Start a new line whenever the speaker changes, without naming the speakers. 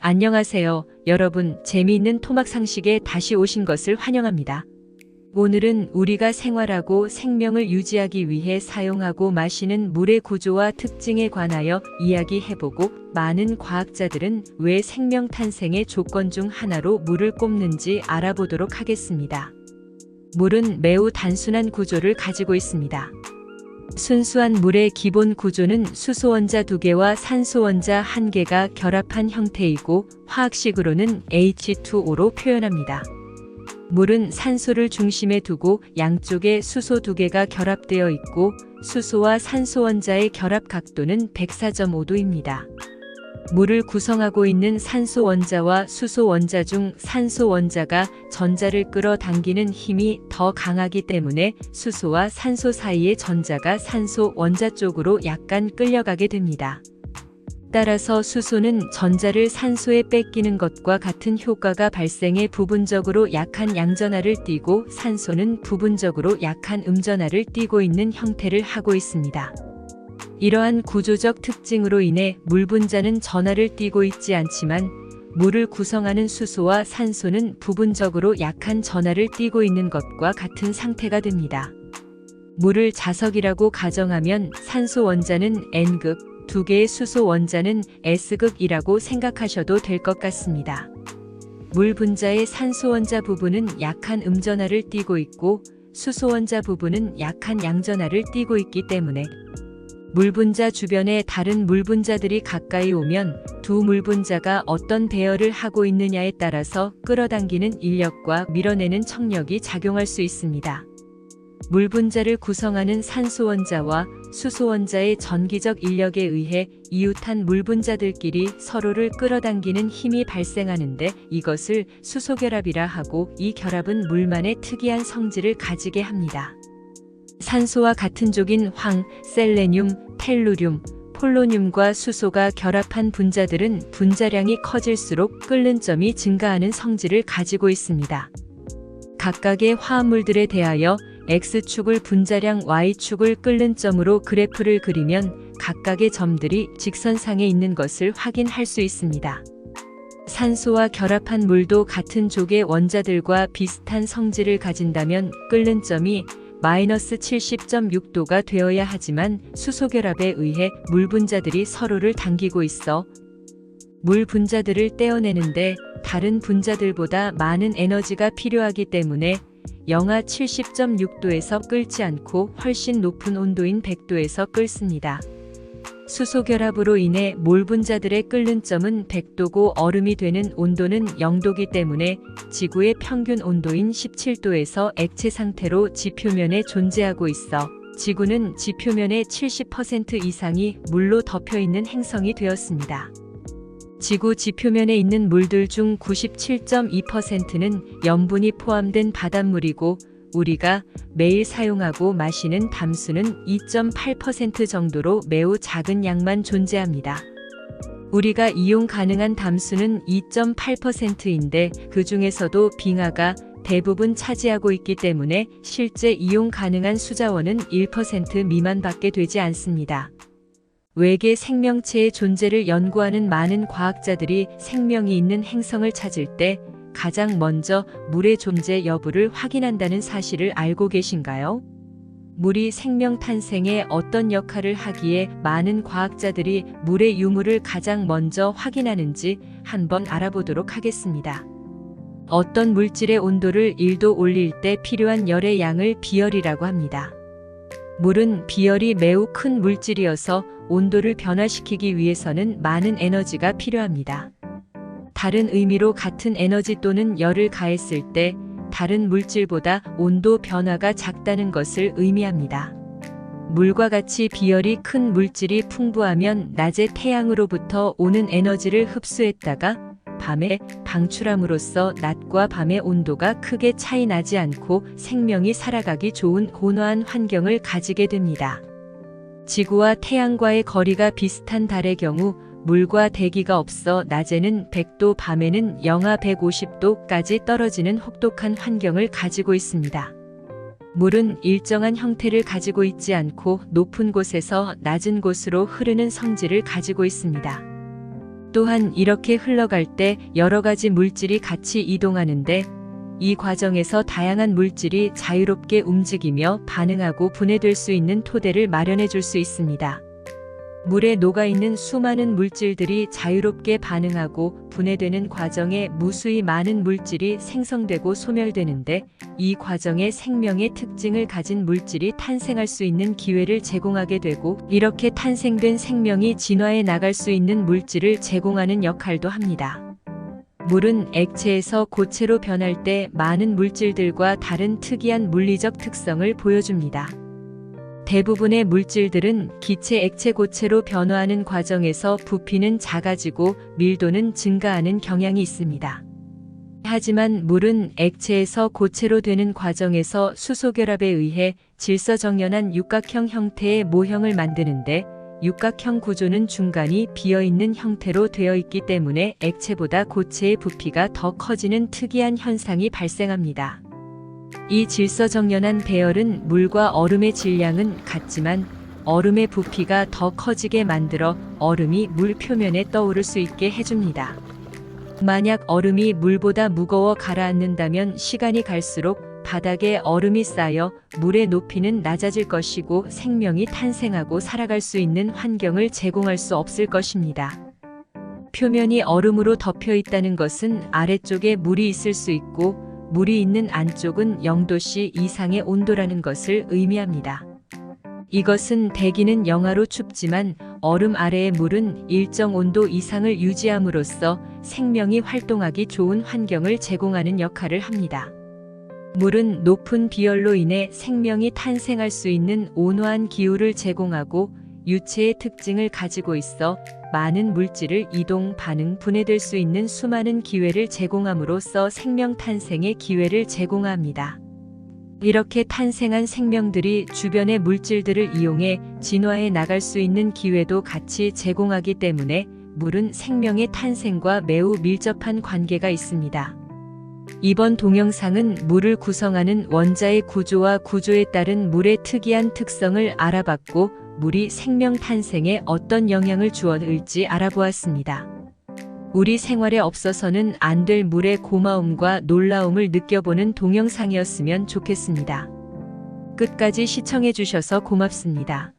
안녕하세요. 여러분, 재미있는 토막 상식에 다시 오신 것을 환영합니다. 오늘은 우리가 생활하고 생명을 유지하기 위해 사용하고 마시는 물의 구조와 특징에 관하여 이야기해보고, 많은 과학자들은 왜 생명 탄생의 조건 중 하나로 물을 꼽는지 알아보도록 하겠습니다. 물은 매우 단순한 구조를 가지고 있습니다. 순수한 물의 기본 구조는 수소원자 2개와 산소원자 1개가 결합한 형태이고, 화학식으로는 H2O로 표현합니다. 물은 산소를 중심에 두고 양쪽에 수소 2개가 결합되어 있고, 수소와 산소원자의 결합 각도는 104.5도입니다. 물을 구성하고 있는 산소원자와 수소원자 중 산소원자가 전자를 끌어당기는 힘이 더 강하기 때문에 수소와 산소 사이의 전자가 산소원자 쪽으로 약간 끌려가게 됩니다. 따라서 수소는 전자를 산소에 뺏기는 것과 같은 효과가 발생해 부분적으로 약한 양전하를 띠고, 산소는 부분적으로 약한 음전하를 띠고 있는 형태를 하고 있습니다. 이러한 구조적 특징으로 인해 물 분자는 전하를 띠고 있지 않지만, 물을 구성하는 수소와 산소는 부분적으로 약한 전하를 띠고 있는 것과 같은 상태가 됩니다. 물을 자석이라고 가정하면 산소 원자는 N극, 2개의 수소 원자는 S극이라고 생각하셔도 될 것 같습니다. 물 분자의 산소 원자 부분은 약한 음전하를 띠고 있고, 수소 원자 부분은 약한 양전하를 띠고 있기 때문에 물분자 주변에 다른 물분자들이 가까이 오면 두 물분자가 어떤 배열을 하고 있느냐에 따라서 끌어당기는 인력과 밀어내는 척력이 작용할 수 있습니다. 물분자를 구성하는 산소원자와 수소원자의 전기적 인력에 의해 이웃한 물분자들끼리 서로를 끌어당기는 힘이 발생하는데, 이것을 수소결합이라 하고, 이 결합은 물만의 특이한 성질을 가지게 합니다. 산소와 같은 족인 황, 셀레늄, 텔루륨, 폴로늄과 수소가 결합한 분자들은 분자량이 커질수록 끓는 점이 증가하는 성질을 가지고 있습니다. 각각의 화합물들에 대하여 X축을 분자량, Y축을 끓는 점으로 그래프를 그리면 각각의 점들이 직선상에 있는 것을 확인할 수 있습니다. 산소와 결합한 물도 같은 족의 원자들과 비슷한 성질을 가진다면 끓는 점이 마이너스 70.6도가 되어야 하지만, 수소 결합에 의해 물 분자들이 서로를 당기고 있어 물 분자들을 떼어내는데 다른 분자들보다 많은 에너지가 필요하기 때문에 영하 70.6도에서 끓지 않고 훨씬 높은 온도인 100도에서 끓습니다. 수소 결합으로 인해 몰 분자들의 끓는 점은 100도고, 얼음이 되는 온도는 0도이기 때문에 지구의 평균 온도인 17도에서 액체 상태로 지표면에 존재하고 있어 지구는 지표면의 70% 이상이 물로 덮여 있는 행성이 되었습니다. 지구 지표면에 있는 물들 중 97.2%는 염분이 포함된 바닷물이고, 우리가 매일 사용하고 마시는 담수는 2.8% 정도로 매우 작은 양만 존재합니다. 우리가 이용 가능한 담수는 2.8%인데 그 중에서도 빙하가 대부분 차지하고 있기 때문에 실제 이용 가능한 수자원은 1% 미만밖에 되지 않습니다. 외계 생명체의 존재를 연구하는 많은 과학자들이 생명이 있는 행성을 찾을 때 가장 먼저 물의 존재 여부를 확인한다는 사실을 알고 계신가요? 물이 생명 탄생에 어떤 역할을 하기에 많은 과학자들이 물의 유무를 가장 먼저 확인하는지 한번 알아보도록 하겠습니다. 어떤 물질의 온도를 1도 올릴 때 필요한 열의 양을 비열이라고 합니다. 물은 비열이 매우 큰 물질이어서 온도를 변화시키기 위해서는 많은 에너지가 필요합니다. 다른 의미로 같은 에너지 또는 열을 가했을 때 다른 물질보다 온도 변화가 작다는 것을 의미합니다. 물과 같이 비열이 큰 물질이 풍부하면 낮에 태양으로부터 오는 에너지를 흡수했다가 밤에 방출함으로써 낮과 밤의 온도가 크게 차이 나지 않고 생명이 살아가기 좋은 온화한 환경을 가지게 됩니다. 지구와 태양과의 거리가 비슷한 달의 경우 물과 대기가 없어 낮에는 100도, 밤에는 영하 150도까지 떨어지는 혹독한 환경을 가지고 있습니다. 물은 일정한 형태를 가지고 있지 않고 높은 곳에서 낮은 곳으로 흐르는 성질을 가지고 있습니다. 또한 이렇게 흘러갈 때 여러 가지 물질이 같이 이동하는데 이 과정에서 다양한 물질이 자유롭게 움직이며 반응하고 분해될 수 있는 토대를 마련해 줄 수 있습니다. 물에 녹아있는 수많은 물질들이 자유롭게 반응하고 분해되는 과정에 무수히 많은 물질이 생성되고 소멸되는데 이 과정에 생명의 특징을 가진 물질이 탄생할 수 있는 기회를 제공하게 되고 이렇게 탄생된 생명이 진화해 나갈 수 있는 물질을 제공하는 역할도 합니다. 물은 액체에서 고체로 변할 때 많은 물질들과 다른 특이한 물리적 특성을 보여줍니다. 대부분의 물질들은 기체 액체 고체로 변화하는 과정에서 부피는 작아지고 밀도는 증가하는 경향이 있습니다. 하지만 물은 액체에서 고체로 되는 과정에서 수소결합에 의해 질서정연한 육각형 형태의 모형을 만드는데 육각형 구조는 중간이 비어있는 형태로 되어 있기 때문에 액체보다 고체의 부피가 더 커지는 특이한 현상이 발생합니다. 이 질서정연한 배열은 물과 얼음의 질량은 같지만 얼음의 부피가 더 커지게 만들어 얼음이 물 표면에 떠오를 수 있게 해줍니다. 만약 얼음이 물보다 무거워 가라앉는다면 시간이 갈수록 바닥에 얼음이 쌓여 물의 높이는 낮아질 것이고 생명이 탄생하고 살아갈 수 있는 환경을 제공할 수 없을 것입니다. 표면이 얼음으로 덮여 있다는 것은 아래쪽에 물이 있을 수 있고 물이 있는 안쪽은 0도씨 이상의 온도라는 것을 의미합니다. 이것은 대기는 영하로 춥지만 얼음 아래의 물은 일정 온도 이상을 유지함으로써 생명이 활동하기 좋은 환경을 제공하는 역할을 합니다. 물은 높은 비열로 인해 생명이 탄생할 수 있는 온화한 기후를 제공하고 유체의 특징을 가지고 있어 많은 물질을 이동, 반응, 분해될 수 있는 수많은 기회를 제공함으로써 생명 탄생의 기회를 제공합니다. 이렇게 탄생한 생명들이 주변의 물질들을 이용해 진화해 나갈 수 있는 기회도 같이 제공하기 때문에 물은 생명의 탄생과 매우 밀접한 관계가 있습니다. 이번 동영상은 물을 구성하는 원자의 구조와 구조에 따른 물의 특이한 특성을 알아봤고 물이 생명 탄생에 어떤 영향을 주었을지 알아보았습니다. 우리 생활에 없어서는 안 될 물의 고마움과 놀라움을 느껴보는 동영상이었으면 좋겠습니다. 끝까지 시청해 주셔서 고맙습니다.